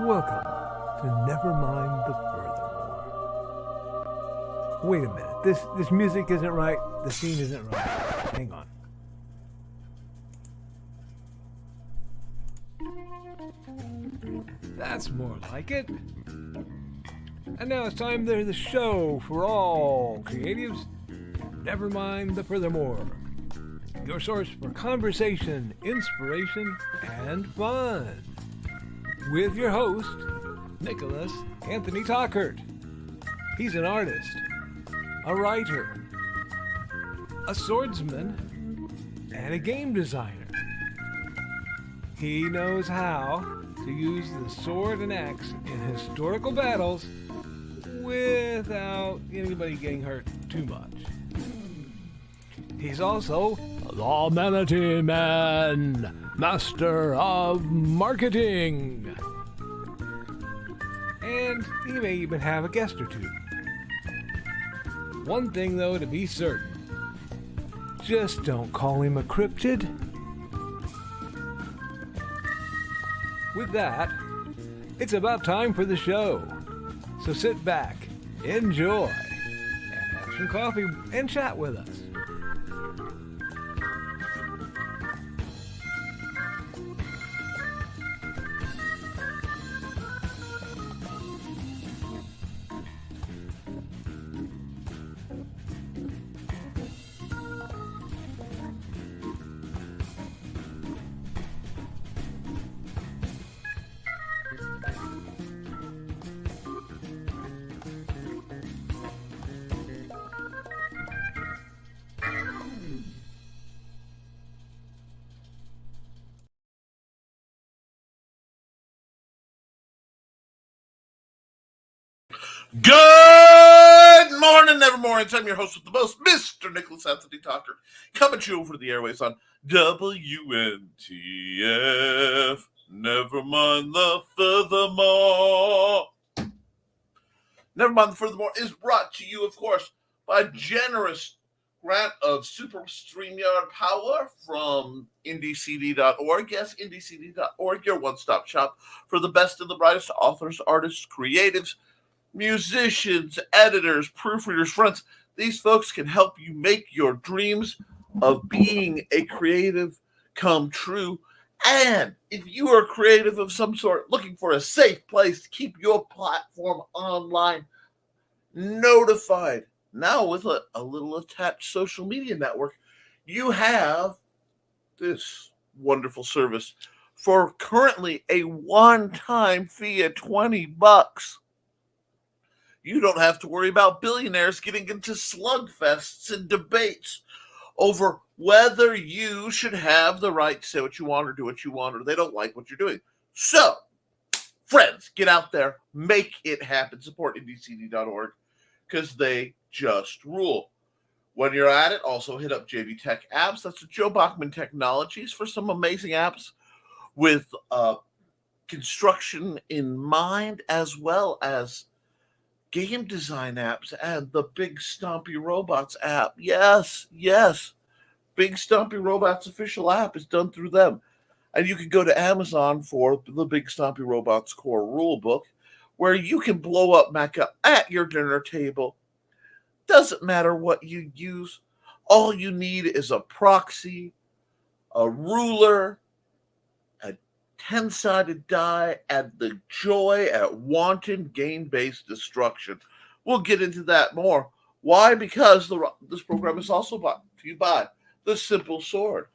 Welcome to Nevermind The Furthermore. Wait a minute, this music isn't right, the scene isn't right. Hang on. That's more like it. And now it's time to the show for all creatives. Nevermind The Furthermore. Your source for conversation, inspiration, and fun. With your host, Nicholas Anthony Tockert. He's an artist, a writer, a swordsman, and a game designer. He knows how to use the sword and axe in historical battles without anybody getting hurt too much. He's also the Manatee Man, master of marketing. And he may even have a guest or two. One thing, though, to be certain. Just don't call him a cryptid. With that, it's about time for the show. So sit back, enjoy, and have some coffee and chat with us. Good morning, Nevermore. I'm your host with the most, Mr. Nicholas Anthony Tockert, coming to you over the airways on WNTF. Nevermind the Furthermore. Nevermind the Furthermore is brought to you, of course, by generous grant of Super StreamYard power from IndieCD.org. Yes, IndieCD.org, your one-stop shop for the best and the brightest authors, artists, creatives, musicians, editors, proofreaders, friends. These folks can help you make your dreams of being a creative come true. And if you are a creative of some sort looking for a safe place to keep your platform online notified, now with a little attached social media network, you have this wonderful service for currently a one-time fee of $20. You don't have to worry about billionaires getting into slugfests and debates over whether you should have the right to say what you want or do what you want, or they don't like what you're doing. So, friends, get out there, make it happen, support IndieCD.org, because they just rule. When you're at it, also hit up JB Tech Apps. That's Joe Bachman Technologies for some amazing apps with construction in mind, as well as game design apps and the Big Stompy Robots app. Yes. Big Stompy Robots official app is done through them. And you can go to Amazon for the Big Stompy Robots core rule book, where you can blow up mecha at your dinner table. Doesn't matter what you use. All you need is a proxy, a ruler, a 10-sided die, and the joy at wanton game-based destruction. We'll get into that more. Why? Because this program is also brought to you by the Simple Sword,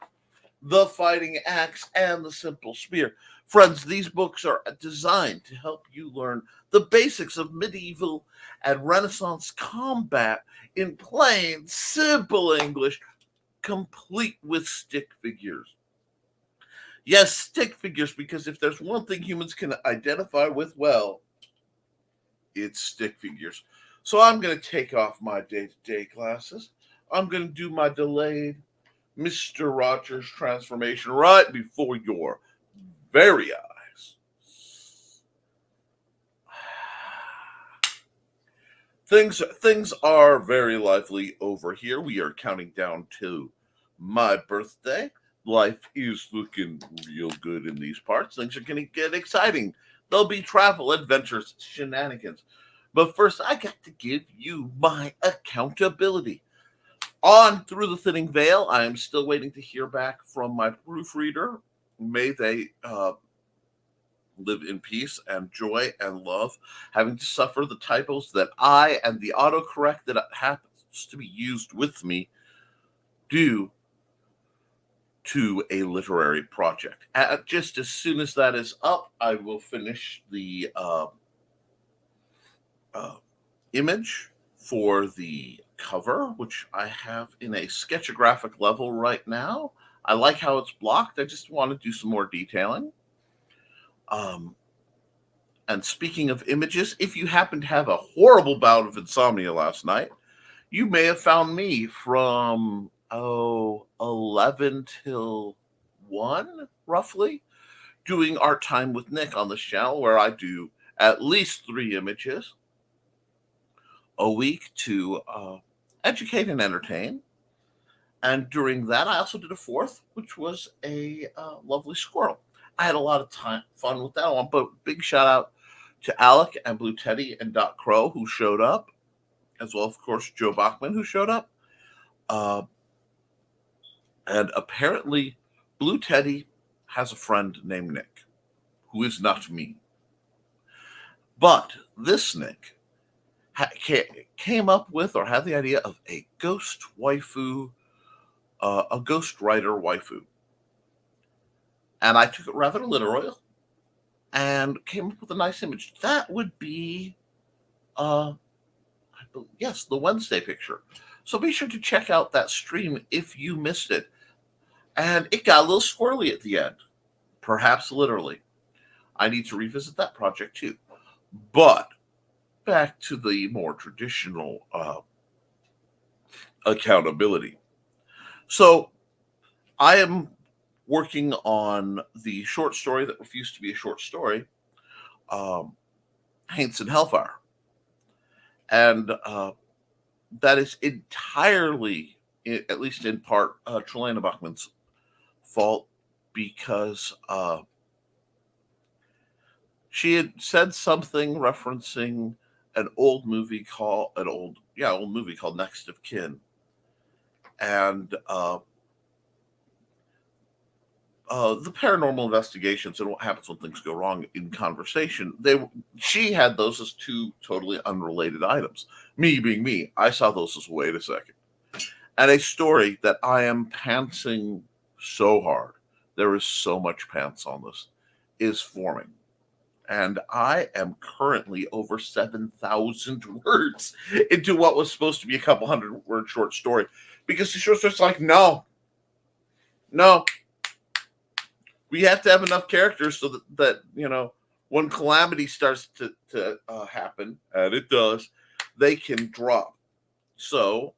the Fighting Axe, and the Simple Spear. Friends, these books are designed to help you learn the basics of medieval and Renaissance combat in plain, simple English, complete with stick figures. Yes, stick figures, because if there's one thing humans can identify with well, it's stick figures. So I'm going to take off my day-to-day glasses. I'm going to do my delayed Mr. Rogers transformation right before your very eyes. Things are very lively over here. We are counting down to my birthday. Life is looking real good in these parts. Things are going to get exciting There'll be travel, adventures, shenanigans. But first, I got to give you my accountability. On Through the Thinning Veil, I am still waiting to hear back from my proofreader. May they live in peace and joy and love, having to suffer the typos that I and the autocorrect that happens to be used with me do to a literary project. Just as soon as that is up, I will finish the image for the cover, which I have in a sketchographic level right now. I like how it's blocked. I just want to do some more detailing. And speaking of images, if you happen to have a horrible bout of insomnia last night, you may have found me from 11 till 1, roughly, doing Art Time with Nick on this channel, where I do at least 3 images a week to educate and entertain. And during that, I also did a 4th, which was a lovely squirrel. I had a lot of fun with that one, but big shout out to Alec and Blue Teddy and Dot Crow, who showed up, as well, of course, Joe Bachman, who showed up. And apparently, Blue Teddy has a friend named Nick, who is not me. But this Nick came up with or had the idea of a ghost waifu, a ghost writer waifu. And I took it rather literally and came up with a nice image. That would be, yes, the Wednesday picture. So be sure to check out that stream if you missed it. And it got a little squirrely at the end, perhaps literally. I need to revisit that project too. But back to the more traditional accountability. So I am working on the short story that refused to be a short story, Haints and Hellfire. And that is entirely, at least in part, Trelana Bachman's fault, because she had said something referencing an old movie called Next of Kin. And the paranormal investigations and what happens when things go wrong in conversation, she had those as 2 totally unrelated items. Me being me, I saw those as, wait a second. And a story that I am pantsing so hard, there is so much pants on this, is forming. And I am currently over 7,000 words into what was supposed to be a couple 100-word short story. Because the short story's like, no. We have to have enough characters so that when calamity starts to happen, and it does, they can drop. So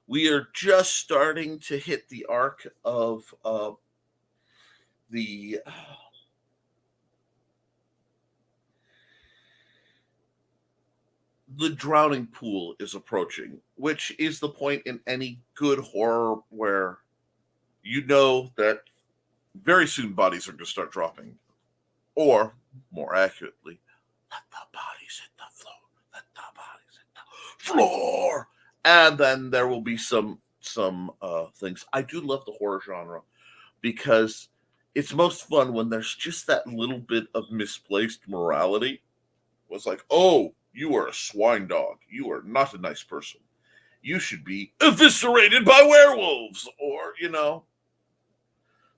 we are just starting to hit the arc of the drowning pool is approaching, which is the point in any good horror where you know that very soon bodies are going to start dropping. Or, more accurately, let the bodies hit the floor. Let the bodies hit the floor. And then there will be some things. I do love the horror genre because it's most fun when there's just that little bit of misplaced morality. It's like, oh, you are a swine dog. You are not a nice person. You should be eviscerated by werewolves. Or,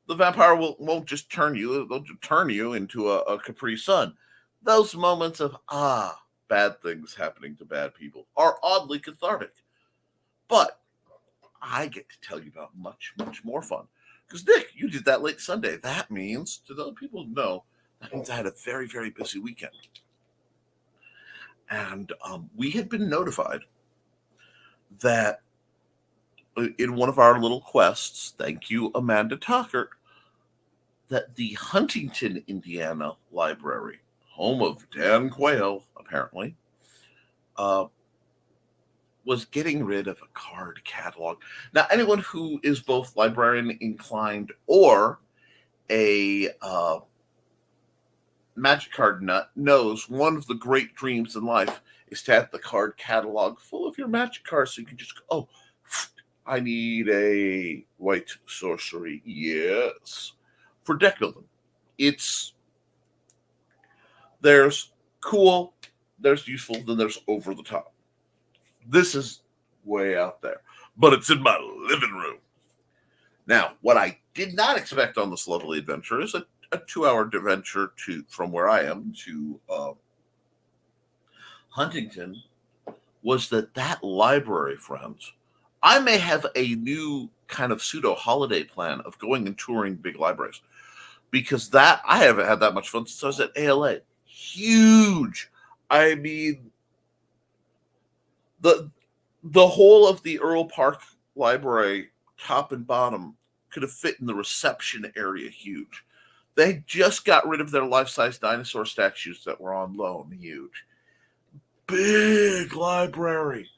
the vampire won't just turn you, they'll turn you into a Capri Sun. Those moments of, bad things happening to bad people are oddly cathartic. But I get to tell you about much, much more fun. Because, Nick, you did that late Sunday. That means, to the other people who know, that means I had a very, very busy weekend. And we had been notified that in one of our little quests, thank you, Amanda Tockert, that the Huntington, Indiana library, home of Dan Quayle, apparently, was getting rid of a card catalog. Now, anyone who is both librarian inclined or a Magic Card Nut knows one of the great dreams in life is to have the card catalog full of your magic cards so you can just go, oh, I need a white sorcery. Yes. For deck building. There's cool, there's useful, then there's over the top. This is way out there, but it's in my living room. Now, what I did not expect on this lovely adventure is a 2-hour adventure from where I am to Huntington, was that library, friends. I may have a new kind of pseudo holiday plan of going and touring big libraries, because that I haven't had that much fun since I was at ALA. Huge. I mean, the whole of the Earl Park Library, top and bottom, could have fit in the reception area. Huge. They just got rid of their life-size dinosaur statues that were on loan. Huge. Big library.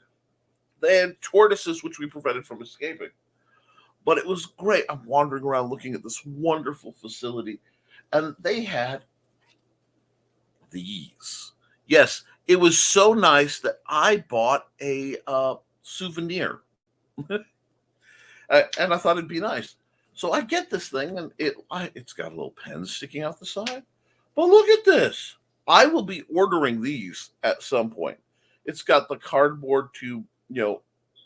They had tortoises, which we prevented from escaping. But it was great. I'm wandering around looking at this wonderful facility. And they had these. Yes, it was so nice that I bought a souvenir. And I thought it'd be nice. So I get this thing, and it's got a little pen sticking out the side. But look at this. I will be ordering these at some point. It's got the cardboard tube,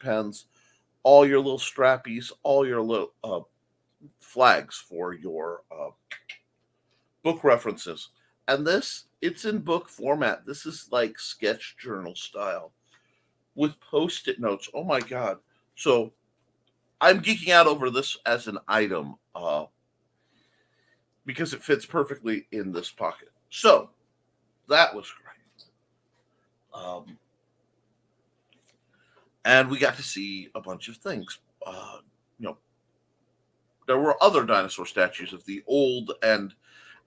pens, all your little strappies, all your little flags for your book references. And it's in book format. This is like sketch journal style with post-it notes. Oh my God. So I'm geeking out over this as an item because it fits perfectly in this pocket. So that was great. And we got to see a bunch of things. There were other dinosaur statues of the old and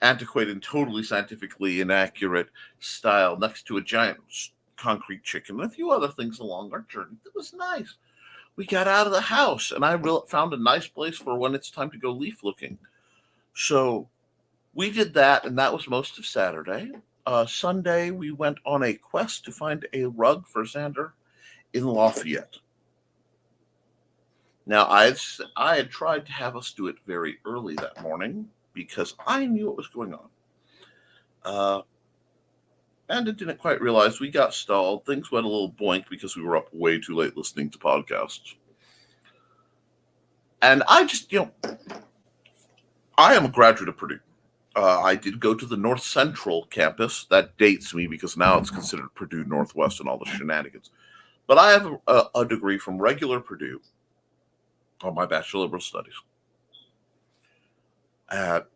antiquated and totally scientifically inaccurate style next to a giant concrete chicken and a few other things along our journey. It was nice. We got out of the house, and I found a nice place for when it's time to go leaf looking. So we did that, and that was most of Saturday. Sunday, we went on a quest to find a rug for Xander in Lafayette. Now, I had tried to have us do it very early that morning because I knew what was going on. And I didn't quite realize we got stalled. Things went a little boink because we were up way too late listening to podcasts. And I just, I am a graduate of Purdue. I did go to the North Central campus. That dates me because now it's considered Purdue Northwest and all the shenanigans. But I have a degree from regular Purdue on my Bachelor of Liberal Studies at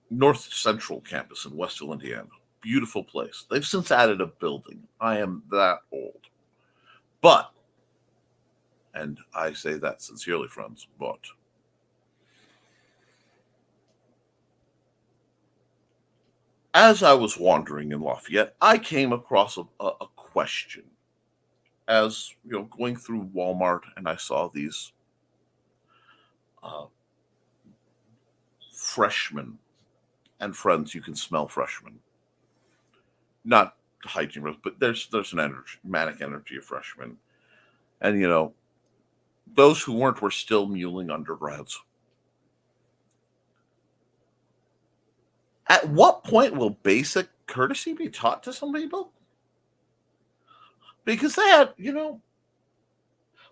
North Central campus in Westville, Indiana. Beautiful place. They've since added a building. I am that old. But, and I say that sincerely, friends, but as I was wandering in Lafayette, I came across a question. As going through Walmart, and I saw these freshmen, and friends, you can smell freshmen. Not hygiene risk, but there's an manic energy of freshmen, and those who weren't were still muling undergrads. At what point will basic courtesy be taught to some people? Because they had,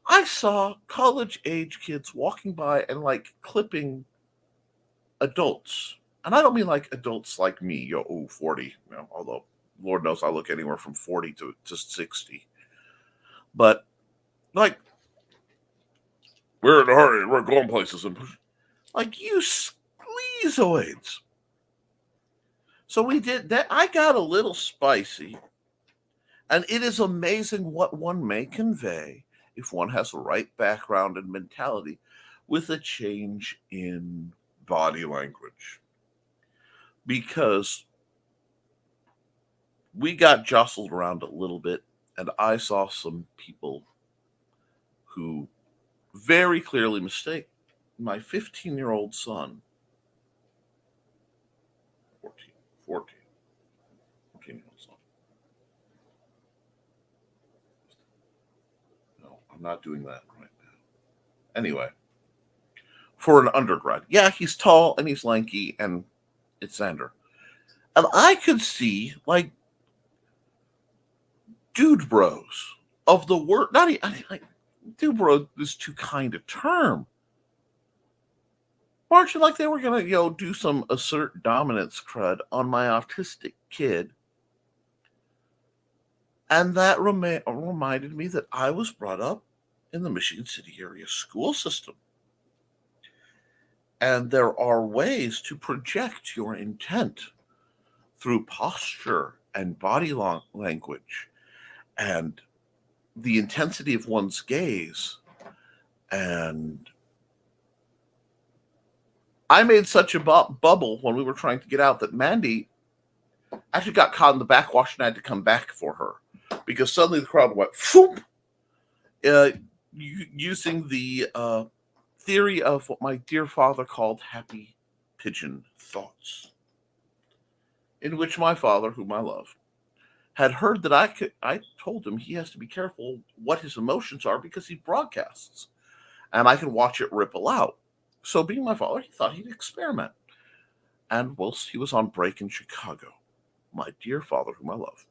I saw college-age kids walking by and clipping adults. And I don't mean adults like me, 40, although Lord knows I look anywhere from 40 to 60. But we're in a hurry, we're going places, and you squeezoids. So we did that. I got a little spicy. And it is amazing what one may convey if one has the right background and mentality with a change in body language. Because we got jostled around a little bit, and I saw some people who very clearly mistake my 15-year-old son, 14, not doing that right now. Anyway, for an undergrad, yeah, he's tall and he's lanky, and it's Xander. And I could see like dude bros of the word. Not like dude bro is too kind a term. Marching like they were gonna, do some assert dominance crud on my autistic kid. And that reminded me that I was brought up in the Michigan City area school system. And there are ways to project your intent through posture and body language and the intensity of one's gaze. And I made such a bubble when we were trying to get out that Mandy actually got caught in the backwash and I had to come back for her because suddenly the crowd went foop, using the theory of what my dear father called happy pigeon thoughts, in which my father, whom I love, had heard that I told him he has to be careful what his emotions are because he broadcasts and I can watch it ripple out. So being my father, he thought he'd experiment. And whilst he was on break in Chicago, my dear father, whom I love,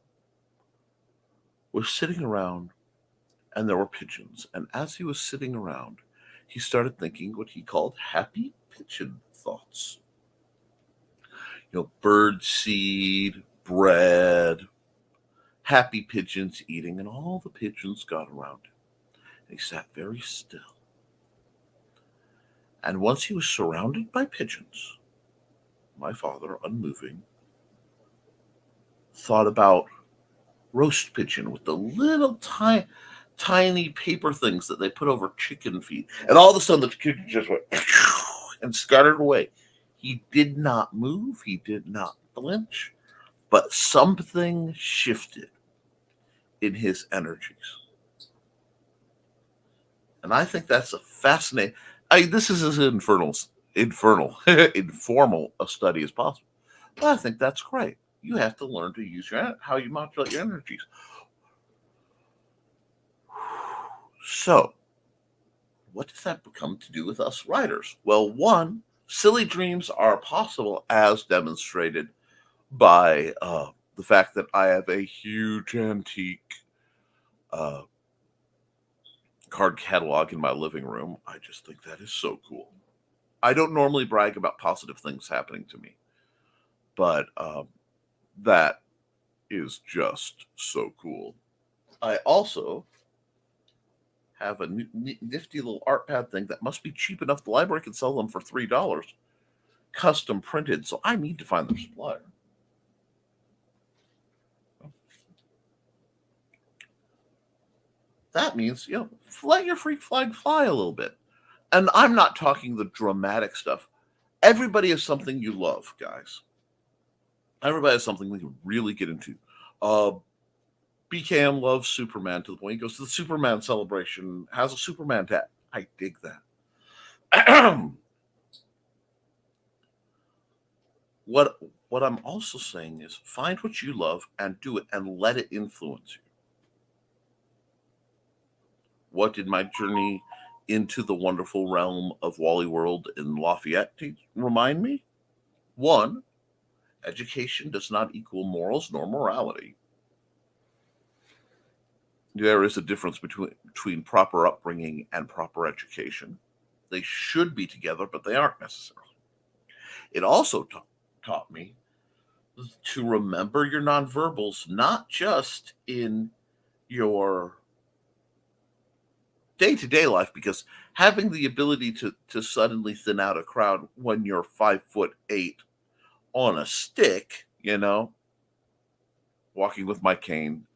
was sitting around and there were pigeons. And as he was sitting around, he started thinking what he called happy pigeon thoughts. Bird seed, bread, happy pigeons eating, and all the pigeons got around him. And he sat very still. And once he was surrounded by pigeons, my father, unmoving, thought about roast pigeon with the little tiny paper things that they put over chicken feet. And all of a sudden, the chicken just went and scattered away. He did not move. He did not flinch. But something shifted in his energies. And I think that's a fascinating... this is as informal a study as possible. But I think that's great. You have to learn to use how you modulate your energies. So, what does that become to do with us writers? Well, one, silly dreams are possible as demonstrated by the fact that I have a huge antique card catalog in my living room. I just think that is so cool. I don't normally brag about positive things happening to me, but that is just so cool. I also have a nifty little art pad thing that must be cheap enough the library can sell them for $3, custom printed, so I need to find their supplier. That means, let your freak flag fly a little bit. And I'm not talking the dramatic stuff. Everybody has something you love, guys. Everybody has something we can really get into. BKM loves Superman to the point he goes to the Superman celebration, has a Superman tat. I dig that. What I'm also saying is find what you love and do it and let it influence you. What did my journey into the wonderful realm of Wally World in Lafayette remind me? One, education does not equal morals nor morality. There is a difference between proper upbringing and proper education. They should be together, but they aren't necessarily. It also taught me to remember your nonverbals, not just in your day-to-day life, because having the ability to suddenly thin out a crowd when you're 5'8" on a stick, walking with my cane,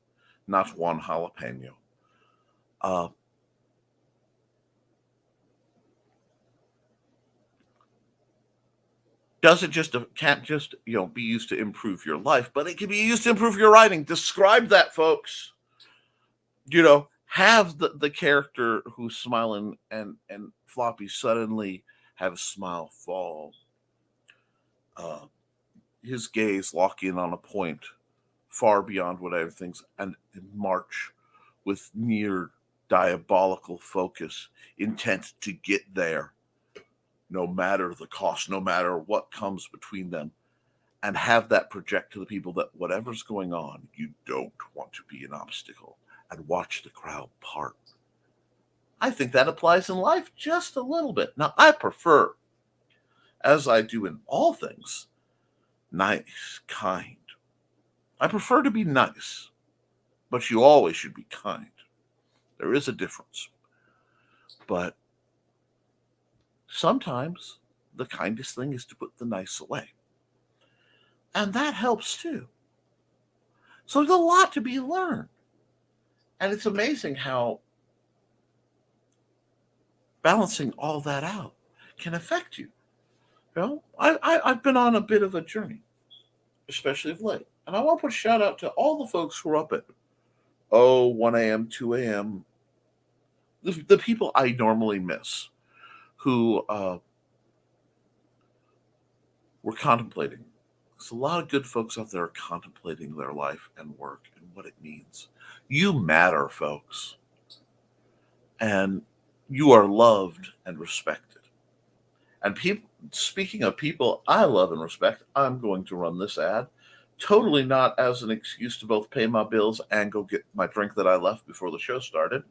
not Juan Jalapeno. Can't just be used to improve your life, but it can be used to improve your writing. Describe that, folks. Have the character who's smiling and floppy suddenly have a smile fall. His gaze lock in on a point far beyond whatever things and march with near diabolical focus, intent to get there, no matter the cost, no matter what comes between them, and have that project to the people that whatever's going on, you don't want to be an obstacle, and watch the crowd part. I think that applies in life just a little bit. Now, I prefer, as I do in all things, nice, kind. I prefer to be nice, but you always should be kind. There is a difference. But sometimes the kindest thing is to put the nice away. And that helps too. So there's a lot to be learned. And it's amazing how balancing all that out can affect you. You know, I've been on a bit of a journey, especially of late. And I want to put a shout out to all the folks who are up at 1 a.m., 2 a.m., the people I normally miss who were contemplating. There's a lot of good folks out there contemplating their life and work and what it means. You matter, folks. And you are loved and respected. And people, speaking of people I love and respect, I'm going to run this ad. Totally not as an excuse to both pay my bills and go get my drink that I left before the show started.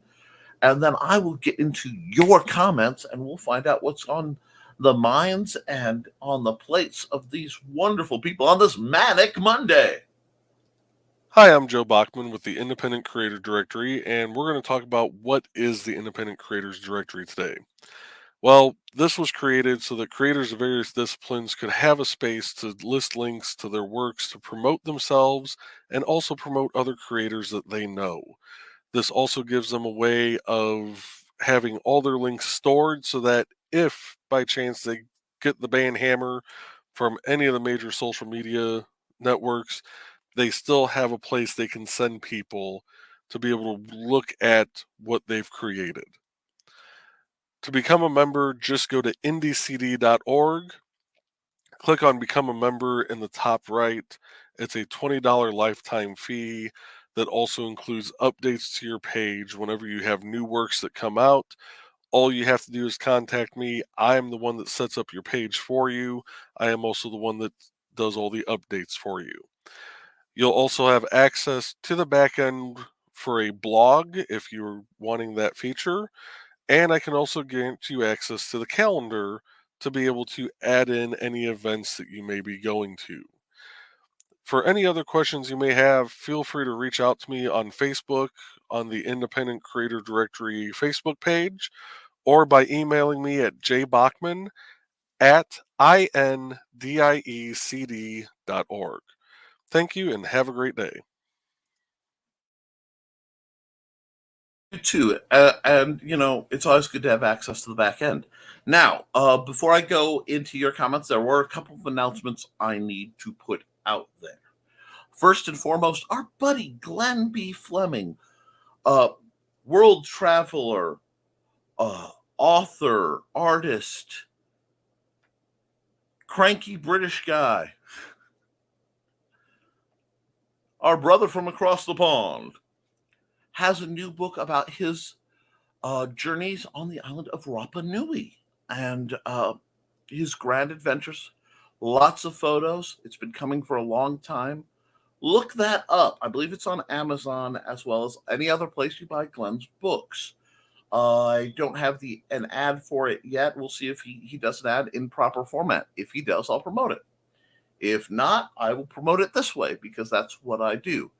And then I will get into your comments and we'll find out what's on the minds and on the plates of these wonderful people on this Manic Monday. Hi, I'm Joe Bachman with the Independent Creator Directory, and we're going to talk about what is the Independent Creators Directory today. Well, this was created so that creators of various disciplines could have a space to list links to their works to promote themselves and also promote other creators that they know. This also gives them a way of having all their links stored so that if by chance they get the ban hammer from any of the major social media networks, they still have a place they can send people to be able to look at what they've created. To become a member, just go to indiecd.org, click on Become a Member in the top right. It's a $20 lifetime fee that also includes updates to your page whenever you have new works that come out. All you have to do is contact me. I am the one that sets up your page for you. I am also the one that does all the updates for you. You'll also have access to the back end for a blog if you're wanting that feature. And I can also grant you access to the calendar to be able to add in any events that you may be going to. For any other questions you may have, feel free to reach out to me on Facebook, on the Independent Creator Directory Facebook page, or by emailing me at jbachman@indiecd.org. Thank you and have a great day. You too. And, you know, it's always good to have access to the back end. Now, before I go into your comments, there were a couple of announcements I need to put out there. First and foremost, our buddy Glenn B. Fleming, world traveler, author, artist, cranky British guy, our brother from across the pond, has a new book about his journeys on the island of Rapa Nui and his grand adventures. Lots of photos. It's been coming for a long time. Look that up. I believe it's on Amazon as well as any other place you buy Glenn's books. I don't have an ad for it yet. We'll see if he does an ad in proper format. If he does, I'll promote it. If not, I will promote it this way because that's what I do.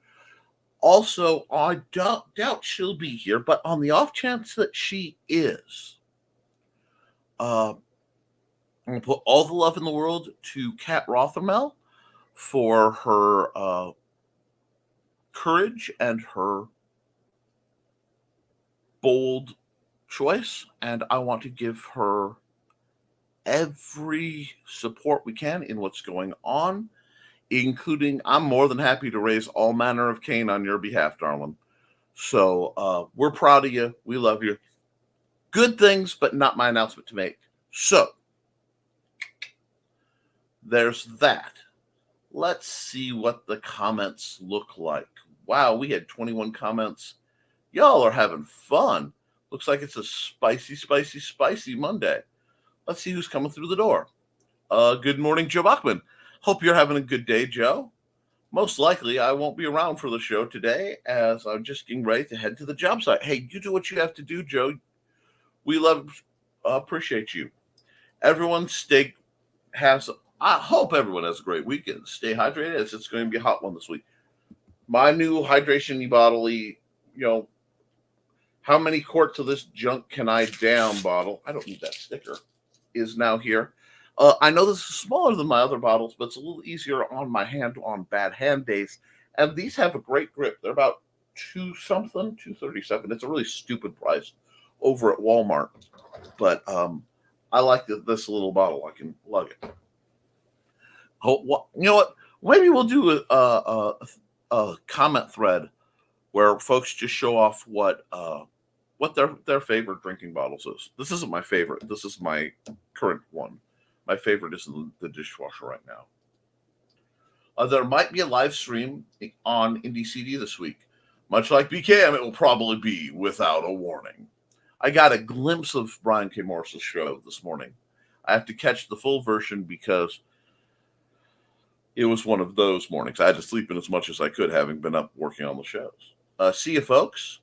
Also, I doubt she'll be here, but on the off chance that she is, I'm going to put all the love in the world to Kat Rothermel for her courage and her bold choice. And I want to give her every support we can in what's going on, including I'm more than happy to raise all manner of cane on your behalf, darling. So we're proud of you. We love you. Good things, but not my announcement to make. So there's that. Let's see what the comments look like. Wow, we had 21 comments Y'all are having fun. Looks like it's a spicy, spicy, spicy Monday. Let's see who's coming through the door. Good morning, Joe Bachman. Hope you're having a good day, Joe. Most likely, I won't be around for the show today as I'm just getting ready to head to the job site. Hey, you do what you have to do, Joe. We appreciate you. Everyone I hope everyone has a great weekend. Stay hydrated as it's going to be a hot one this week. My new hydration bottle, how many quarts of this junk can I down bottle? I don't need that sticker. Is now here. I know this is smaller than my other bottles, but it's a little easier on my hand on bad hand days. And these have a great grip. They're about $2.37. It's a really stupid price over at Walmart. But I like this little bottle. I can lug it. Oh, well, you know what? Maybe we'll do a comment thread where folks just show off what their favorite drinking bottles is. This isn't my favorite. This is my current one. My favorite is in the dishwasher right now. There might be a live stream on IndieCD this week. Much like BKM, it will probably be without a warning. I got a glimpse of Brian K. Morris's show this morning. I have to catch the full version because it was one of those mornings. I had to sleep in as much as I could, having been up working on the shows. See you, folks.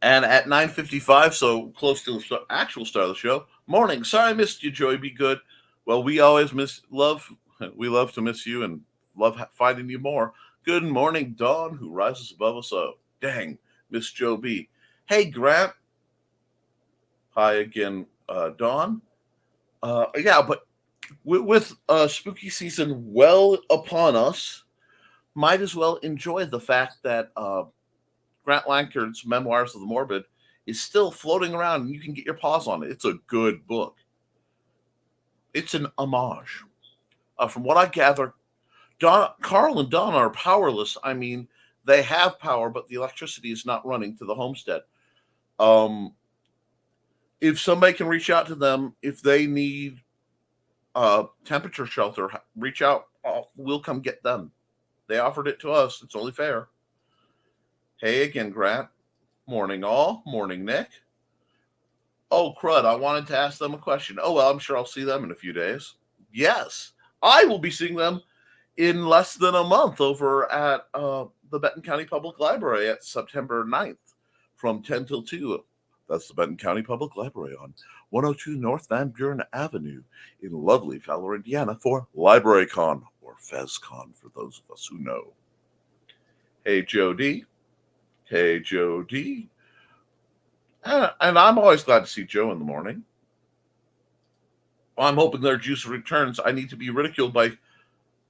And at 9:55, so close to the actual start of the show. Morning. Sorry I missed you, Joey. Be good. Well, we always love to miss you and love finding you more. Good morning, Dawn, who rises above us. Oh, dang, Miss Joe B. Hey, Grant. Hi again, Dawn. Yeah, but with spooky season well upon us, might as well enjoy the fact that Grant Lankard's Memoirs of the Morbid is still floating around and you can get your paws on it. It's a good book. It's an homage. From what I gather, Carl and Don are powerless. I mean, they have power, but the electricity is not running to the homestead. If somebody can reach out to them, if they need temperature shelter, reach out. We'll come get them. They offered it to us. It's only fair. Hey again, Grant. Morning all. Morning, Nick. Oh, crud. I wanted to ask them a question. Oh, well, I'm sure I'll see them in a few days. Yes. I will be seeing them in less than a month over at the Benton County Public Library at September 9th from 10 till 2. That's the Benton County Public Library on 102 North Van Buren Avenue in lovely Fowler, Indiana for LibraryCon, or FezCon for those of us who know. Hey, Jody. Hey, Joe D. And I'm always glad to see Joe in the morning. Well, I'm hoping their juice returns. I need to be ridiculed by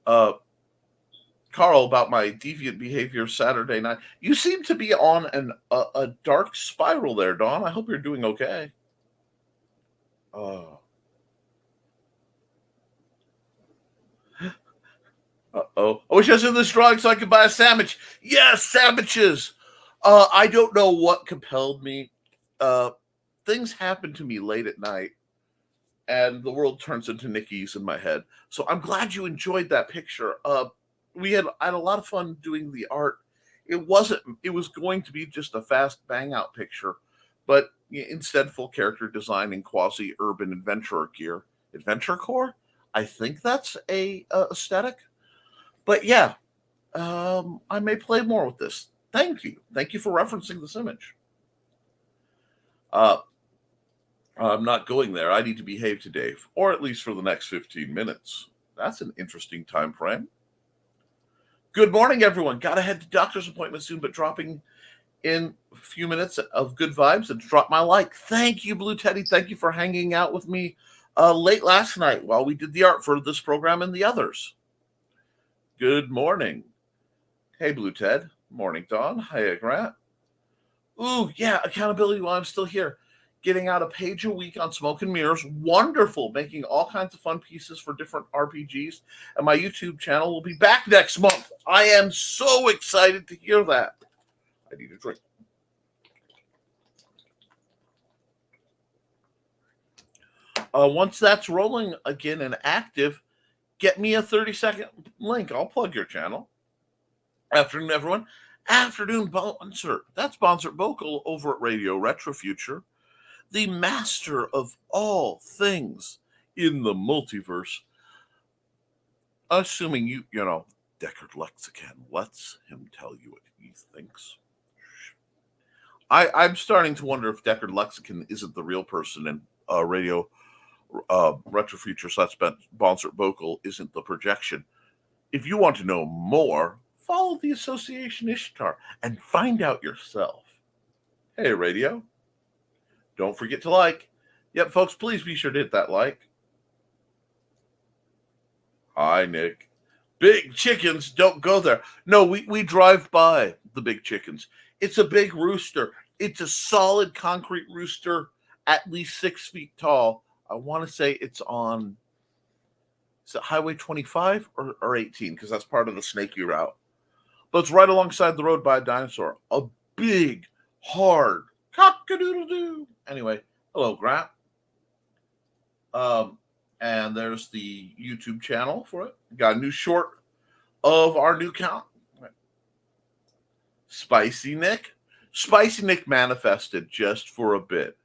Carl about my deviant behavior Saturday night. You seem to be on a dark spiral there, Dawn. I hope you're doing okay. Uh-oh. I wish I was in this drawing so I could buy a sandwich. Yes, sandwiches. I don't know what compelled me. Things happen to me late at night, and the world turns into Nicky's in my head. So I'm glad you enjoyed that picture. I had a lot of fun doing the art. It was going to be just a fast bang out picture, but instead full character design and quasi urban adventurer gear. Adventure core? I think that's a aesthetic. But yeah, I may play more with this. Thank you. Thank you for referencing this image. I'm not going there. I need to behave today, or at least for the next 15 minutes. That's an interesting time frame. Good morning, everyone. Gotta head to doctor's appointment soon, but dropping in a few minutes of good vibes and drop my like. Thank you, Blue Teddy. Thank you for hanging out with me late last night while we did the art for this program and the others. Good morning. Hey, Blue Ted. Morning, Dawn. Hi, Grant. Ooh, yeah, accountability while I'm still here. Getting out a page a week on Smoke and Mirrors. Wonderful. Making all kinds of fun pieces for different RPGs. And my YouTube channel will be back next month. I am so excited to hear that. I need a drink. Once that's rolling again and active, get me a 30-second link. I'll plug your channel. Afternoon, everyone. Afternoon Bonser. That's Bonser Vocal over at Radio Retro Future, the master of all things in the multiverse. Assuming you know, Deckard Lexicon lets him tell you what he thinks. I'm starting to wonder if Deckard Lexicon isn't the real person and Radio Retro Future / Bonser Vocal isn't the projection. If you want to know more, follow the Association Ishtar and find out yourself. Hey, radio. Don't forget to like. Yep, folks, please be sure to hit that like. Hi, Nick. Big chickens, don't go there. No, we drive by the big chickens. It's a big rooster. It's a solid concrete rooster, at least 6 feet tall. I want to say it's on, is it Highway 25 or 18? Because that's part of the snaky route. But it's right alongside the road by a dinosaur. A big, hard cock-a-doodle-doo. Anyway, hello, Grant. And there's the YouTube channel for it. Got a new short of our new count. Spicy Nick. Spicy Nick manifested just for a bit.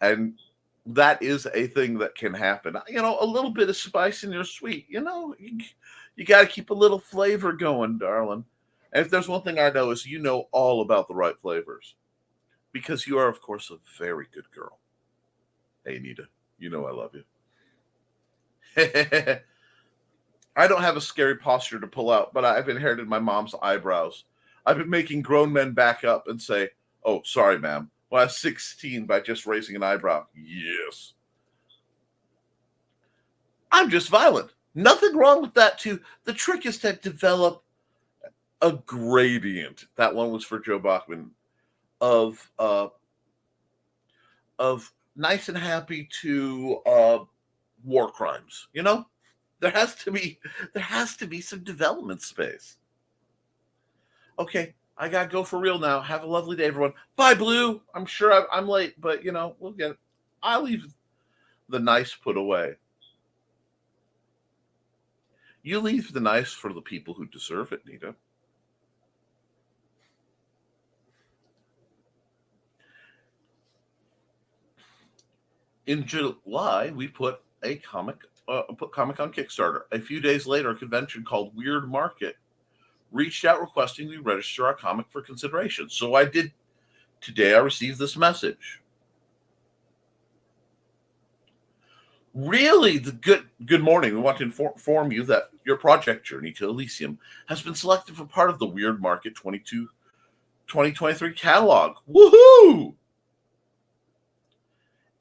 And that is a thing that can happen. You know, a little bit of spice in your sweet. You know, you got to keep a little flavor going, darling. And if there's one thing I know is you know all about the right flavors. Because you are, of course, a very good girl. Hey, Nita, you know I love you. I don't have a scary posture to pull out, but I've inherited my mom's eyebrows. I've been making grown men back up and say, "Oh, sorry, ma'am. Well, I was 16 by just raising an eyebrow." Yes. I'm just violent. Nothing wrong with that, too. The trick is to develop a gradient. That one was for Joe Bachman. Of nice and happy to war crimes. You know, there has to be some development space. Okay, I gotta go for real now. Have a lovely day, everyone. Bye, Blue. I'm sure I'm late, but you know we'll get it. I'll leave the nice put away. You leave the nice for the people who deserve it, Nita. In July, we put a comic on Kickstarter. A few days later, a convention called Weird Market reached out requesting we register our comic for consideration. So I did. Today I received this message. Really, good morning. We want to inform you that your project Journey to Elysium has been selected for part of the Weird Market 2023 catalog. Woohoo!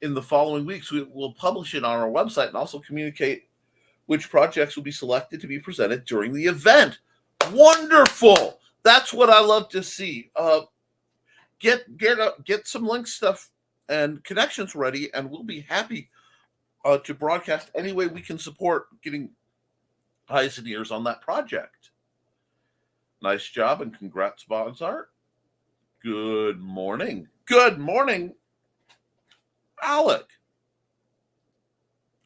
In the following weeks, we will publish it on our website and also communicate which projects will be selected to be presented during the event. Wonderful! That's what I love to see. Get some link stuff and connections ready, and we'll be happy to broadcast any way we can support getting eyes and ears on that project. Nice job and congrats, Bonsart. Good morning. Good morning, Alec.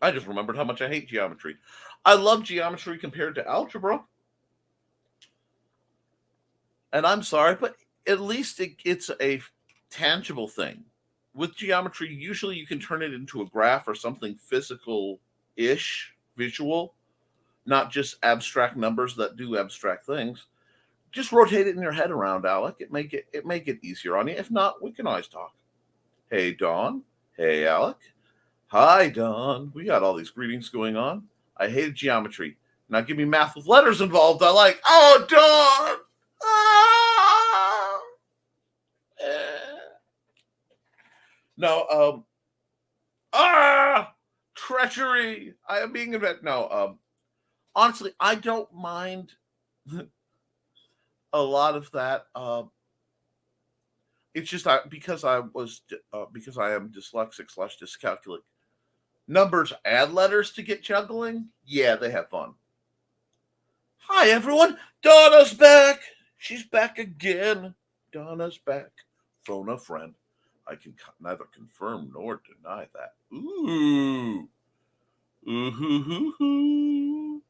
I just remembered how much I hate geometry. I love geometry compared to algebra. And I'm sorry, but at least it's a tangible thing. With geometry, usually you can turn it into a graph or something physical-ish, visual, not just abstract numbers that do abstract things. Just rotate it in your head around, Alec. It make it easier on you. If not, we can always talk. Hey, Dawn. Hey, Alec. Hi, Dawn. We got all these greetings going on. I hated geometry. Now give me math with letters involved. I like. Oh, Dawn. Ah! No, treachery. I am being invented. No, honestly, I don't mind a lot of that. It's just because I am dyslexic / dyscalculic. Numbers add letters to get juggling. Yeah, they have fun. Hi, everyone. Donna's back. She's back again. Donna's back. Phone a friend. I can neither confirm nor deny that. Ooh. Ooh.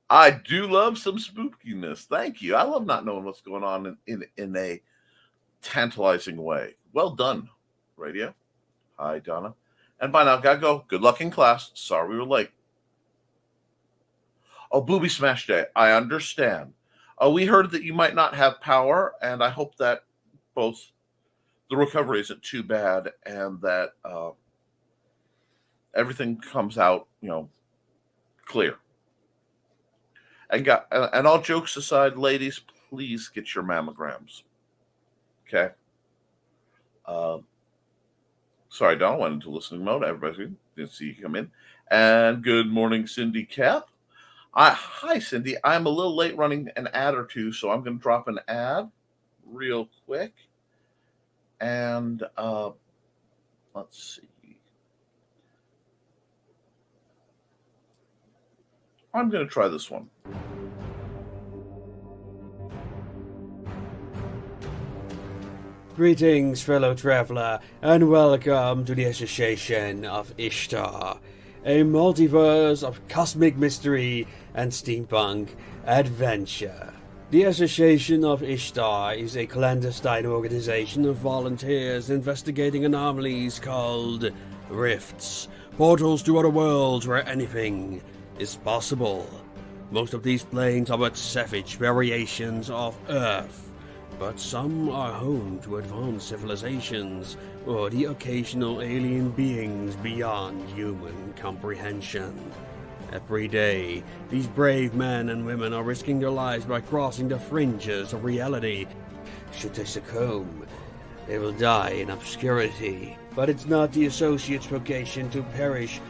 I do love some spookiness. Thank you. I love not knowing what's going on in a tantalizing way. Well done, radio. Hi, Donna. And by now, gotta go. Good luck in class. Sorry we were late. Oh, booby smash day. I understand. We heard that you might not have power, and I hope that both the recovery isn't too bad and that everything comes out, clear. And all jokes aside, ladies, please get your mammograms. Okay. Sorry, Don, went into listening mode. Everybody didn't see you come in. And good morning, Cindy Koepp. Hi, Cindy. I'm a little late running an ad or two, so I'm going to drop an ad real quick. And let's see. I'm going to try this one. Greetings, fellow traveler, and welcome to the Association of Ishtar, a multiverse of cosmic mystery and steampunk adventure. The Association of Ishtar is a clandestine organization of volunteers investigating anomalies called rifts, portals to other worlds where anything is possible. Most of these planes are but savage variations of Earth, but some are home to advanced civilizations or the occasional alien beings beyond human comprehension. Every day, these brave men and women are risking their lives by crossing the fringes of reality. Should they succumb, they will die in obscurity. But it's not the Associates' vocation to perish,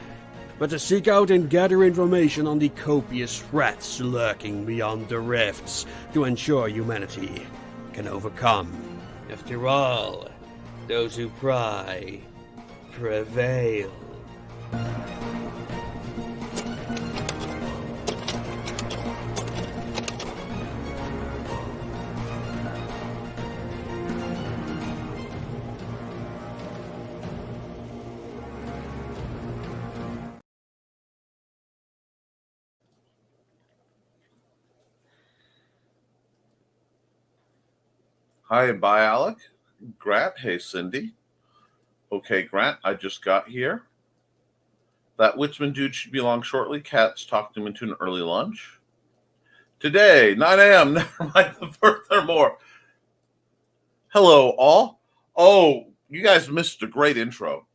but to seek out and gather information on the copious threats lurking beyond the rifts to ensure humanity can overcome. After all, those who pry prevail. Hi and bye, Alec. Grant, hey, Cindy. Okay, Grant, I just got here. That Witsman dude should be along shortly. Kat's talked him into an early lunch. Today, 9 a.m., Nevermind The Furthermore. Hello, all. Oh, you guys missed a great intro.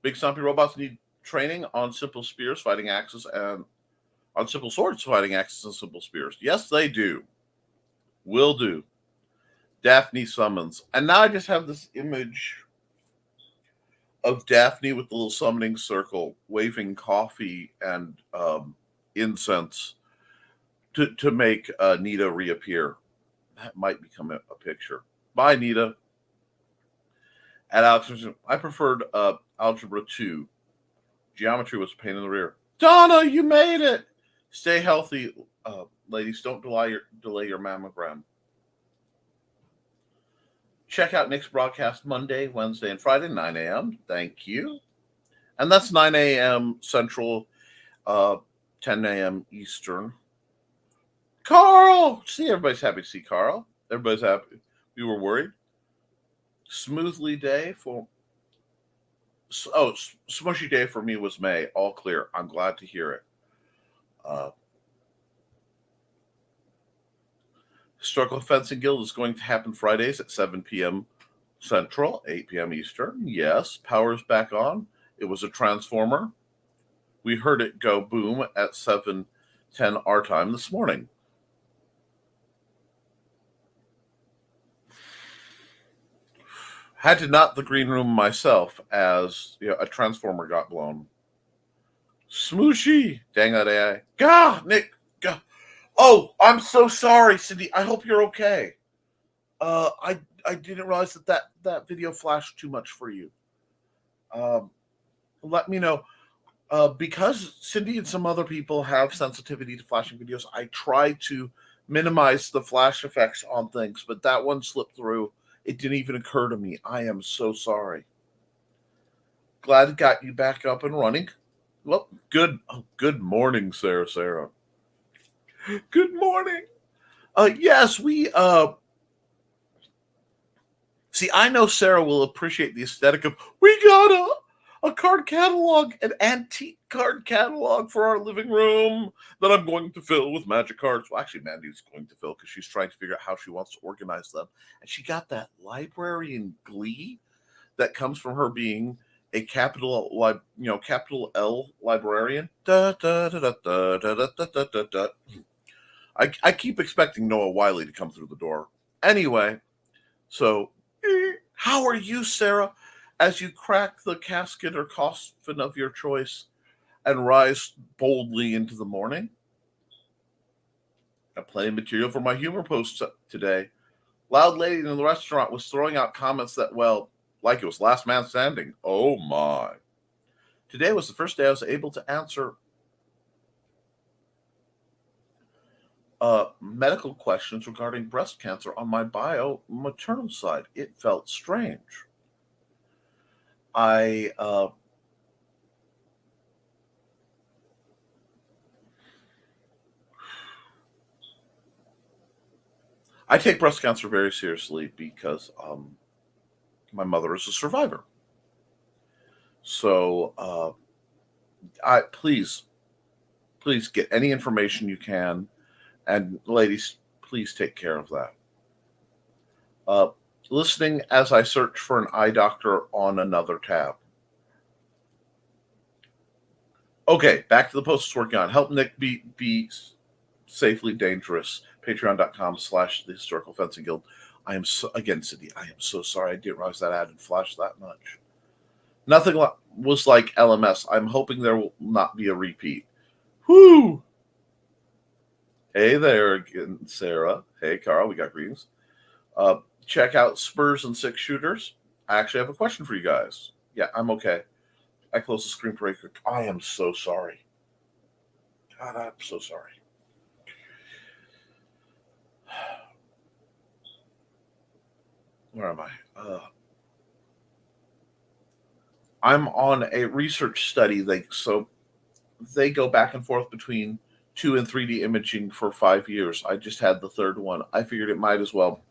Big Stumpy robots need training on simple spears, fighting axes, and on simple swords, fighting axes, and simple spears. Yes, they do. Will do. Daphne summons. And now I just have this image of Daphne with the little summoning circle, waving coffee and incense to make Nita reappear. That might become a picture. Bye, Nita. At Alex, I preferred Algebra 2. Geometry was a pain in the rear. Donna, you made it! Stay healthy, ladies. Don't delay your mammogram. Check out Nick's broadcast Monday, Wednesday, and Friday, 9 a.m. Thank you. And that's 9 a.m. Central, 10 a.m. Eastern. Carl! See, everybody's happy to see Carl. Everybody's happy. We were worried. Smoothly day for... Oh, smushy day for me was May. All clear. I'm glad to hear it. Historical Fencing Guild is going to happen Fridays at 7 p.m. Central, 8 p.m. Eastern. Yes, power's back on. It was a transformer. We heard it go boom at 7:10 our time this morning. Had to knot the green room myself as a transformer got blown. Smooshy! Dang that AI. Gah! Nick! Gah! Oh, I'm so sorry, Cindy. I hope you're okay. I didn't realize that video flashed too much for you. Let me know. Because Cindy and some other people have sensitivity to flashing videos, I try to minimize the flash effects on things, but that one slipped through. It didn't even occur to me. I am so sorry. Glad it got you back up and running. Well, good morning, Sarah. Good morning. Yes, we see. I know Sarah will appreciate the aesthetic of we got a card catalog, an antique card catalog for our living room that I'm going to fill with magic cards. Well, actually, Mandy's going to fill because she's trying to figure out how she wants to organize them, and she got that library in Glee that comes from her being a capital L librarian. Da, da, da, da, da, da, da, da, da, da. I keep expecting Noah Wiley to come through the door. Anyway, so how are you, Sarah, as you crack the casket or coffin of your choice and rise boldly into the morning? Got plenty of material for my humor post today. Loud lady in the restaurant was throwing out comments that, well, like it was last man standing. Oh my. Today was the first day I was able to answer medical questions regarding breast cancer on my bio maternal side. It felt strange. I take breast cancer very seriously because my mother is a survivor. So I please get any information you can, and ladies, please take care of that. Listening as I search for an eye doctor on another tab. Okay, back to the post it's working on. Help Nick be safely dangerous. Patreon.com/the Historical Fencing Guild. I am so, again, Cindy, I am so sorry. I didn't realize that ad had flashed that much. Nothing was like LMS. I'm hoping there will not be a repeat. Whoo! Hey there again, Sarah. Hey, Carl. We got greetings. Check out Spurs and Six Shooters. I actually have a question for you guys. Yeah, I'm okay. I closed the screen pretty quick. I am so sorry. God, I'm so sorry. Where am I? I'm on a research study. They go back and forth between 2 and 3D imaging for 5 years. I just had the third one. I figured it might as well,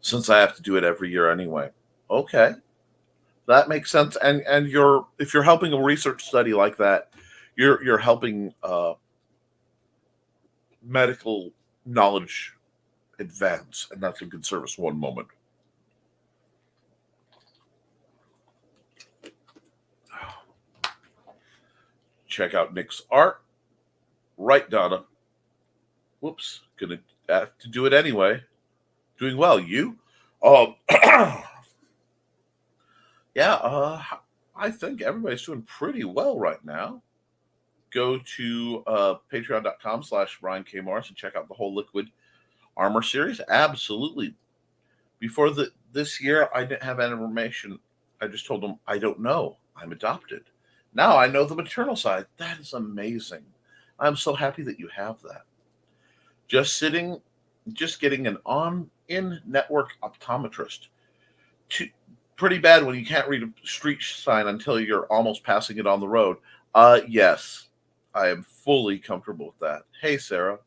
since I have to do it every year anyway. Okay, that makes sense. And if you're helping a research study like that, you're helping medical knowledge advance, and that's a good service. One moment. Check out Nick's art. Right, Donna. Whoops. Gonna have to do it anyway. Doing well. You? Yeah, I think everybody's doing pretty well right now. Go to patreon.com/Brian K. Morris and check out the whole Liquid Armor series. Absolutely. Before this year, I didn't have any information. I just told them, I don't know. I'm adopted. Now I know the maternal side. That is amazing. I'm so happy that you have that. Just getting an in-network optometrist. Pretty bad when you can't read a street sign until you're almost passing it on the road. Yes, I am fully comfortable with that. Hey, Sarah.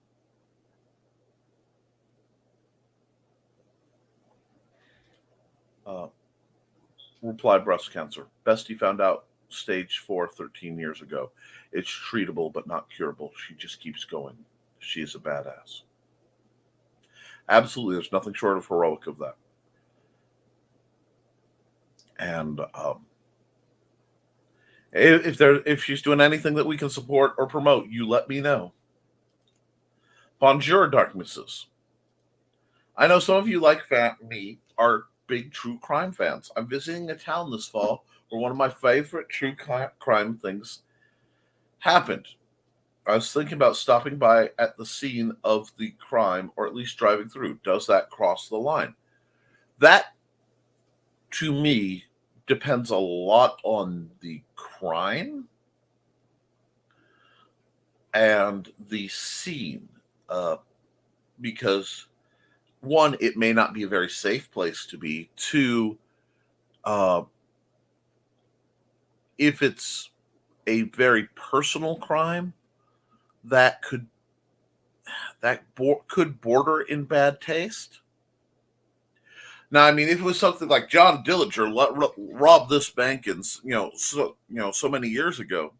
Reply breast cancer. Bestie found out stage 4 13 years ago. It's treatable but not curable. She just keeps going. She is a badass. Absolutely, there's nothing short of heroic of that. And if she's doing anything that we can support or promote, you let me know. Bonjour, darknesses. I know some of you like me are big true crime fans. I'm visiting a town this fall where one of my favorite true crime things happened. I was thinking about stopping by at the scene of the crime, or at least driving through. Does that cross the line? That, to me, depends a lot on the crime and the scene. Because, one, it may not be a very safe place to be. Two, if it's a very personal crime that could border in bad taste. Now, I mean, if it was something like John Dillinger robbed this bank in so many years ago,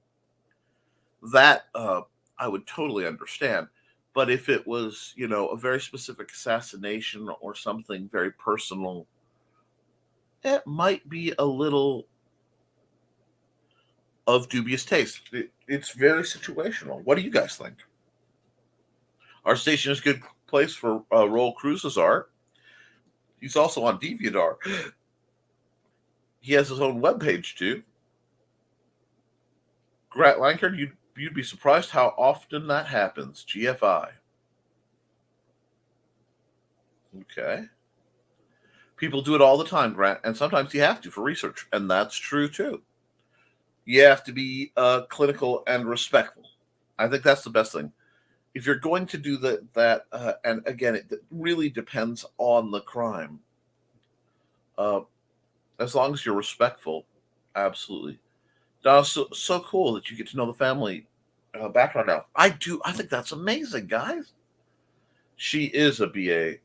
that I would totally understand. But if it was a very specific assassination or something very personal, it might be a little of dubious taste. It's very situational. What do you guys think? Our station is a good place for Roll Cruz's art. He's also on DeviantArt. He has his own webpage too. Grant Lankard, you'd be surprised how often that happens. GFI. Okay. People do it all the time, Grant, and sometimes you have to for research, and that's true too. You have to be clinical and respectful. I think that's the best thing. If you're going to do that, and again, it really depends on the crime. As long as you're respectful, absolutely. That's so cool that you get to know the family background now. I think that's amazing, guys. She is a BA.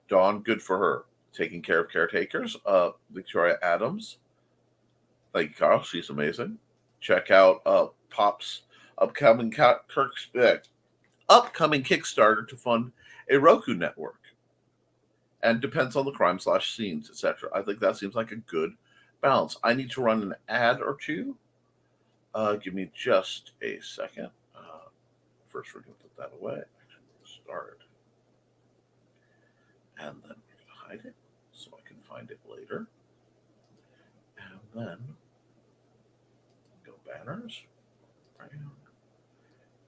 Dawn, good for her. Taking care of caretakers. Victoria Adams. Thank you, Carl. She's amazing. Check out Pop's upcoming Kickstarter to fund a Roku network. And depends on the crime / scenes, etc. I think that seems like a good balance. I need to run an ad or two. Give me just a second. First, we're going to put that away. Actually, start. And then we're going to hide it so I can find it later. And then go banners. Right.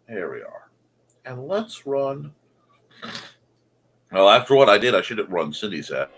Here we are. And let's run. Well, after what I did, I should have run Cindy's ad.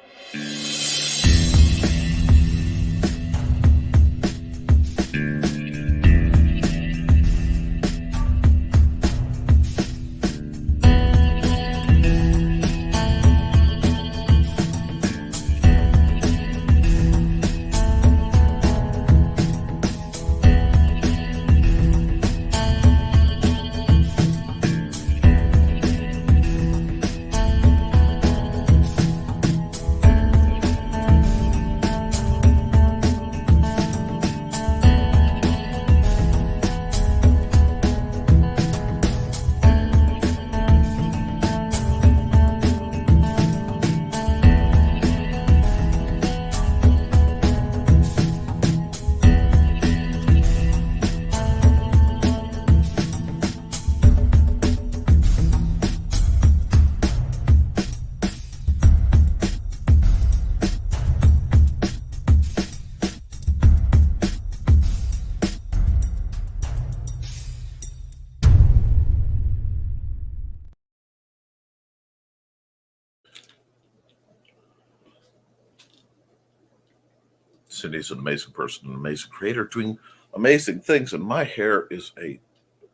Cindy's an amazing person, an amazing creator, doing amazing things. And my hair is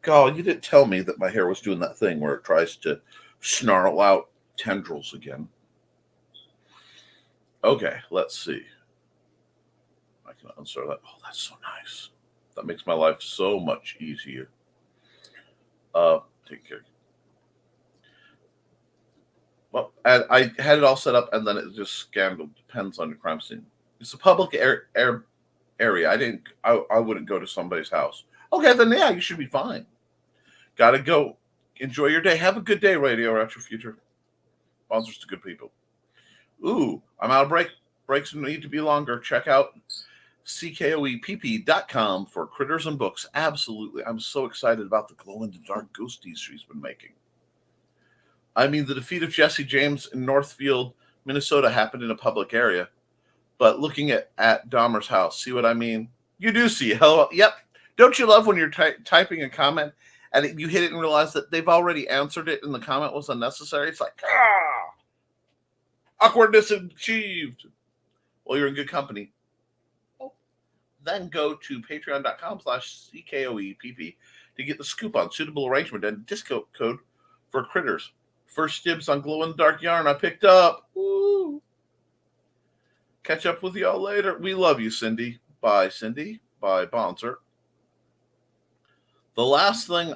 God, you didn't tell me that my hair was doing that thing where it tries to snarl out tendrils again. Okay, let's see. I can unsort that. Oh, that's so nice. That makes my life so much easier. Take care. Well, and I had it all set up, and then it just scanned. Depends on your crime scene. It's a public area. I wouldn't go to somebody's house. Okay, then yeah, you should be fine. Gotta go. Enjoy your day. Have a good day, Radio Retro Future. Sponsors to good people. Ooh, I'm out of break. Breaks need to be longer. Check out Koepp.com for critters and books. Absolutely. I'm so excited about the glow-in-the-dark ghosties she's been making. I mean, the defeat of Jesse James in Northfield, Minnesota happened in a public area. But looking at Dahmer's house, see what I mean? You do see. Hello. Yep. Don't you love when you're typing a comment and you hit it and realize that they've already answered it and the comment was unnecessary? It's like, awkwardness achieved. Well, you're in good company. Then go to patreon.com/CKOEPP to get the scoop on suitable arrangement and discount code for critters. First dibs on glow-in-the-dark yarn I picked up. Woo! Catch up with y'all later. We love you, Cindy. Bye, Cindy. Bye, Bonser. The last thing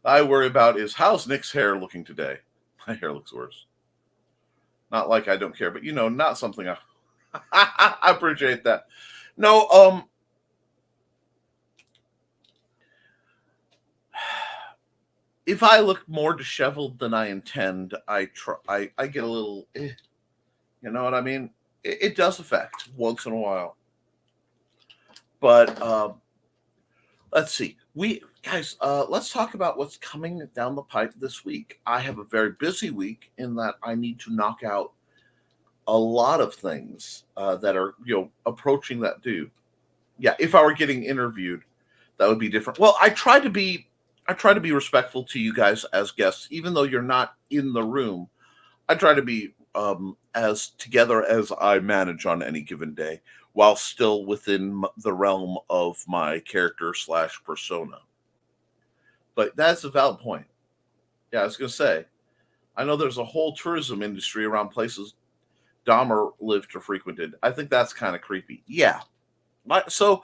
I worry about is how's Nick's hair looking today? My hair looks worse. Not like I don't care, but not something I appreciate that. No, if I look more disheveled than I intend, I get a little, you know what I mean? It does affect once in a while. But let's see. Let's talk about what's coming down the pipe this week. I have a very busy week in that I need to knock out a lot of things that are approaching that due. Yeah, if I were getting interviewed, that would be different. Well, I try to be respectful to you guys as guests, even though you're not in the room. I try to be as together as I manage on any given day, while still within the realm of my character / persona. But that's a valid point. Yeah, I was going to say, I know there's a whole tourism industry around places Dahmer lived or frequented. I think that's kind of creepy. Yeah. So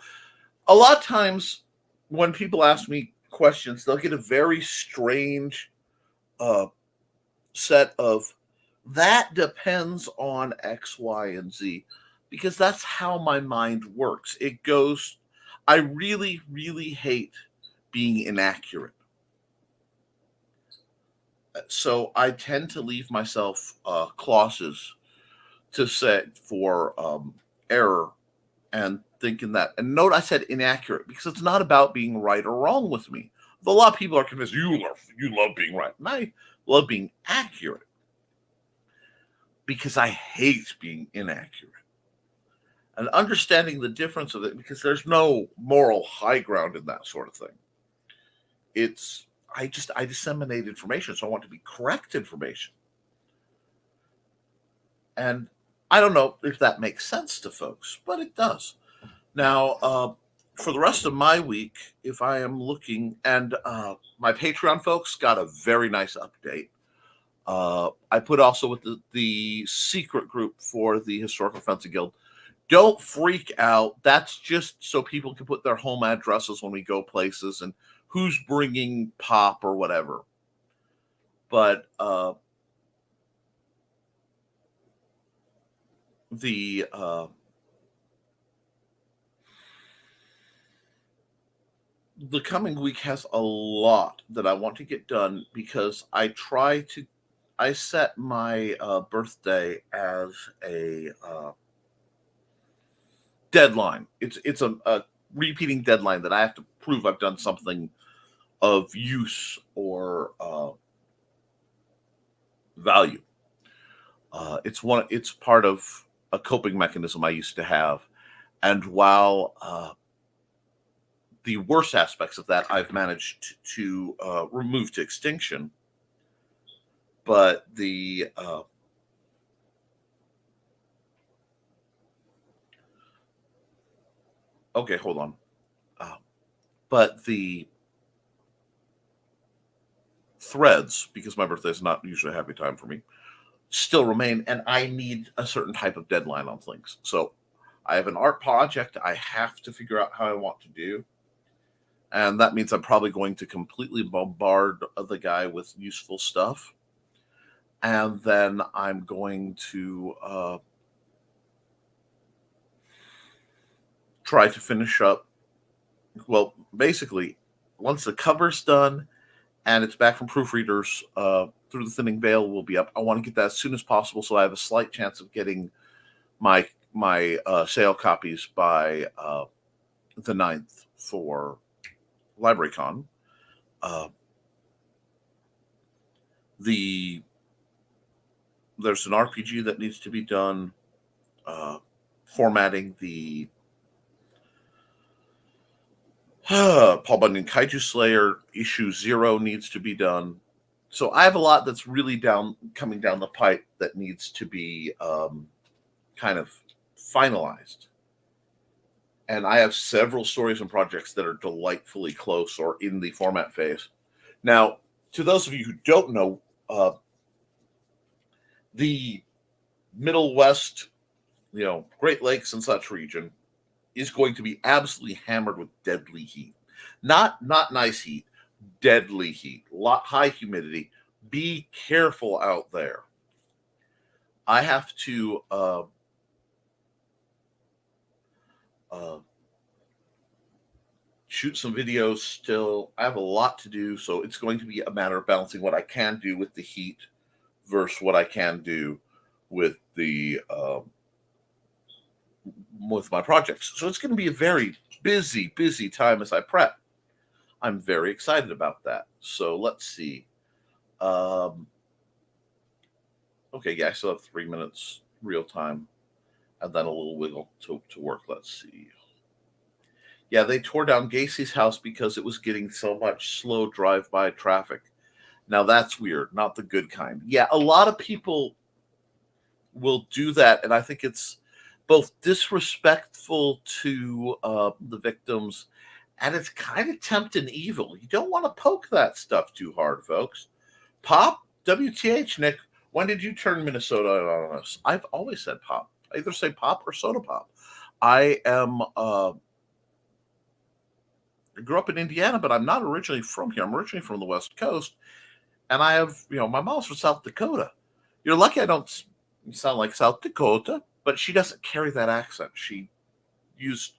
a lot of times when people ask me questions, they'll get a very strange set of, that depends on X, Y, and Z, because that's how my mind works. It goes, I really, really hate being inaccurate. So I tend to leave myself clauses to set for error and thinking that. And note I said inaccurate because it's not about being right or wrong with me. Though a lot of people are convinced you love being right, and I love being accurate because I hate being inaccurate. And understanding the difference of it, because there's no moral high ground in that sort of thing. It's I disseminate information, so I want to be correct information. And I don't know if that makes sense to folks, but it does. Now, for the rest of my week, if I am looking, and my Patreon folks got a very nice update. I put also with the secret group for the Historical Fencing Guild. Don't freak out. That's just so people can put their home addresses when we go places and who's bringing pop or whatever. But the coming week has a lot that I want to get done because I set my birthday as a deadline. It's a repeating deadline that I have to prove I've done something of use or value. It's part of a coping mechanism I used to have, and while the worst aspects of that I've managed to remove to extinction, but the okay, hold on. But the threads, because my birthday is not usually a happy time for me, still remain, and I need a certain type of deadline on things. So I have an art project I have to figure out how I want to do. And that means I'm probably going to completely bombard the guy with useful stuff. And then I'm going to try to finish up. Well, basically, once the cover's done and it's back from proofreaders, Through the Thinning Veil will be up. I want to get that as soon as possible so I have a slight chance of getting my sale copies by the 9th for LibraryCon. There's an RPG that needs to be done. Formatting the Paul Bunyan Kaiju Slayer issue 0 needs to be done. So I have a lot that's really coming down the pipe that needs to be kind of finalized. And I have several stories and projects that are delightfully close or in the format phase. Now, to those of you who don't know, the Middle West, Great Lakes and such region is going to be absolutely hammered with deadly heat. Not nice heat, deadly heat, high humidity. Be careful out there. I have to shoot some videos still. I have a lot to do, so it's going to be a matter of balancing what I can do with the heat versus what I can do with the with my projects. So it's going to be a very busy time as I prep. I'm very excited about that. So let's see. Okay, yeah, I still have 3 minutes real time and then a little wiggle to work. Let's see. Yeah, they tore down Gacy's house because it was getting so much slow drive-by traffic. Now that's weird, not the good kind. Yeah, a lot of people will do that, and I think it's both disrespectful to the victims, and it's kind of tempting evil. You don't want to poke that stuff too hard, folks. Pop, WTH, Nick, when did you turn Minnesota on us? I've always said pop. I either say pop or soda pop. I am... I grew up in Indiana, but I'm not originally from here. I'm originally from the West Coast, and I have, my mom's from South Dakota. You're lucky I don't sound like South Dakota, but she doesn't carry that accent. She used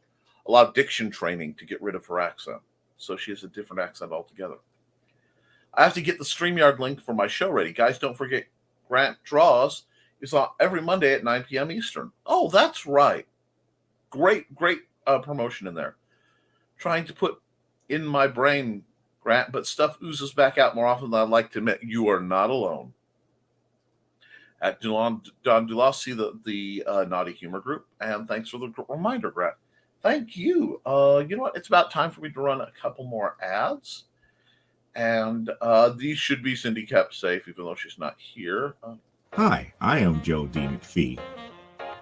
a lot of diction training to get rid of her accent, so she has a different accent altogether. I have to get the StreamYard link for my show ready. Guys, don't forget, Grant Draws is on every Monday at 9 p.m. Eastern. Oh, that's right. Great promotion in there. Trying to put in my brain, Grant, but stuff oozes back out more often than I'd like to admit. You are not alone. At Don Dulas, see the Naughty Humor Group, and thanks for the reminder, Grant. Thank you. You know what? It's about time for me to run a couple more ads, and these should be Cindy kept safe, even though she's not here. Hi, I am Joe D. McPhee.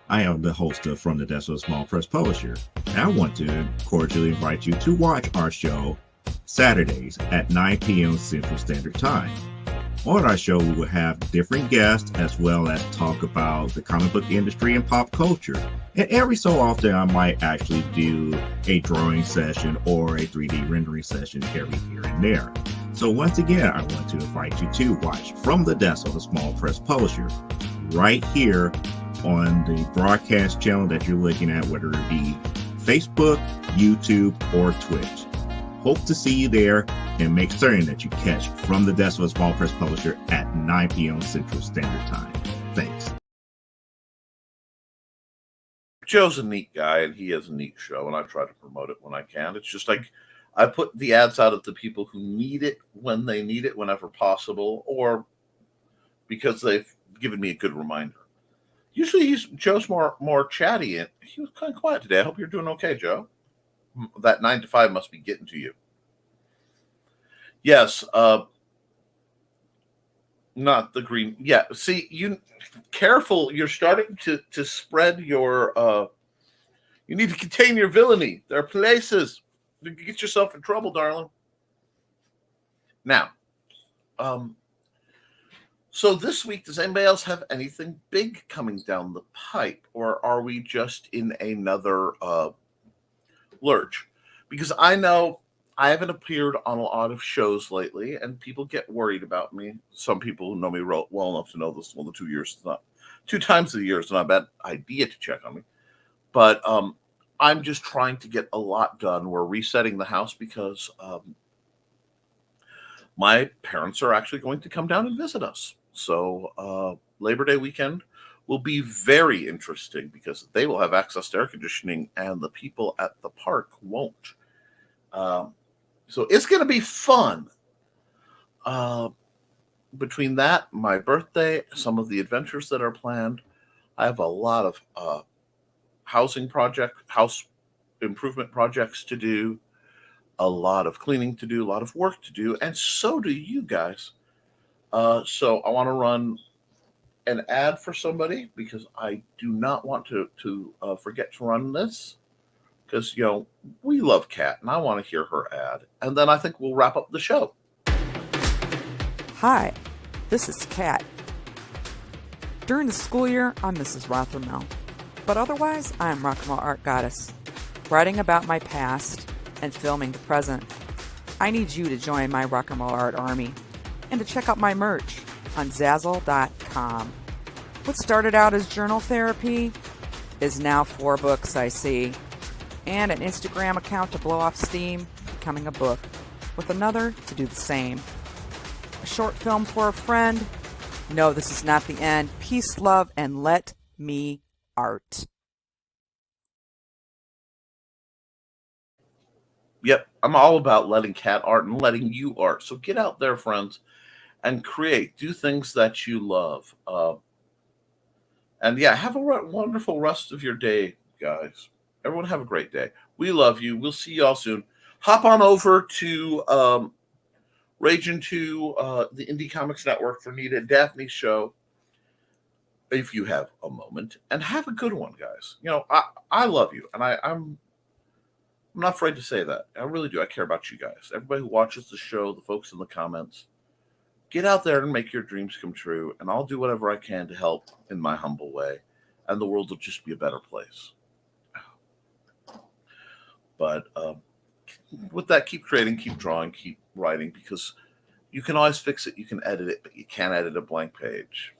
I am the host of From the Desk of a Small Press Publisher, and I want to cordially invite you to watch our show Saturdays at 9 p.m. Central Standard Time. On our show, we will have different guests as well as talk about the comic book industry and pop culture. And every so often, I might actually do a drawing session or a 3D rendering session every here and there. So once again, I want to invite you to watch From the Desk of a Small Press Publisher right here on the broadcast channel that you're looking at, whether it be Facebook, YouTube, or Twitch. Hope to see you there, and make certain that you catch From the Desk of a Small Press Publisher at 9 p.m. Central Standard Time. Thanks. Joe's a neat guy, and he has a neat show, and I try to promote it when I can. It's just like I put the ads out at the people who need it when they need it, whenever possible, or because they've given me a good reminder. Usually Joe's more chatty, and he was kind of quiet today. I hope you're doing okay, Joe. That 9 to 5 must be getting to you. Yes, not the green. Yeah, see, you careful. You're starting to spread your. You need to contain your villainy. There are places you can get yourself in trouble, darling. Now, so this week, does anybody else have anything big coming down the pipe, or are we just in another lurch? Because I know I haven't appeared on a lot of shows lately, and people get worried about me. Some people who know me well enough to know this. Well, the 2 years is not 2 times a year is not a bad idea to check on me. But I'm just trying to get a lot done. We're resetting the house because my parents are actually going to come down and visit us. So Labor Day weekend will be very interesting because they will have access to air conditioning and the people at the park won't. So it's going to be fun. Between that, my birthday, some of the adventures that are planned, I have a lot of house improvement projects to do, a lot of cleaning to do, a lot of work to do, and so do you guys. So I want to run an ad for somebody because I do not want to forget to run this because, we love Kat and I want to hear her ad. And then I think we'll wrap up the show. Hi, this is Kat. During the school year, I'm Mrs. Rothermel, but otherwise, I'm Rock and Roll Art Goddess, writing about my past and filming the present. I need you to join my rock and roll art army and to check out my merch on Zazzle.com. What started out as journal therapy is now 4 books, I see, and an Instagram account to blow off steam, becoming a book, with another to do the same. A short film for a friend. No, this is not the end. Peace, love, and let me art. Yep, I'm all about letting Cat art and letting you art. So get out there, friends, and create. Do things that you love. And yeah, have a wonderful rest of your day, guys. Everyone have a great day. We love you. We'll see you all soon. Hop on over to Rage Into the Indie Comics Network for Nita and Daphne's show, if you have a moment, and have a good one, guys. You know, I love you, and I'm not afraid to say that. I really do. I care about you guys. Everybody who watches the show, the folks in the comments, get out there and make your dreams come true, and I'll do whatever I can to help in my humble way, and the world will just be a better place. But with that, keep creating, keep drawing, keep writing, because you can always fix it. You can edit it, but you can't edit a blank page.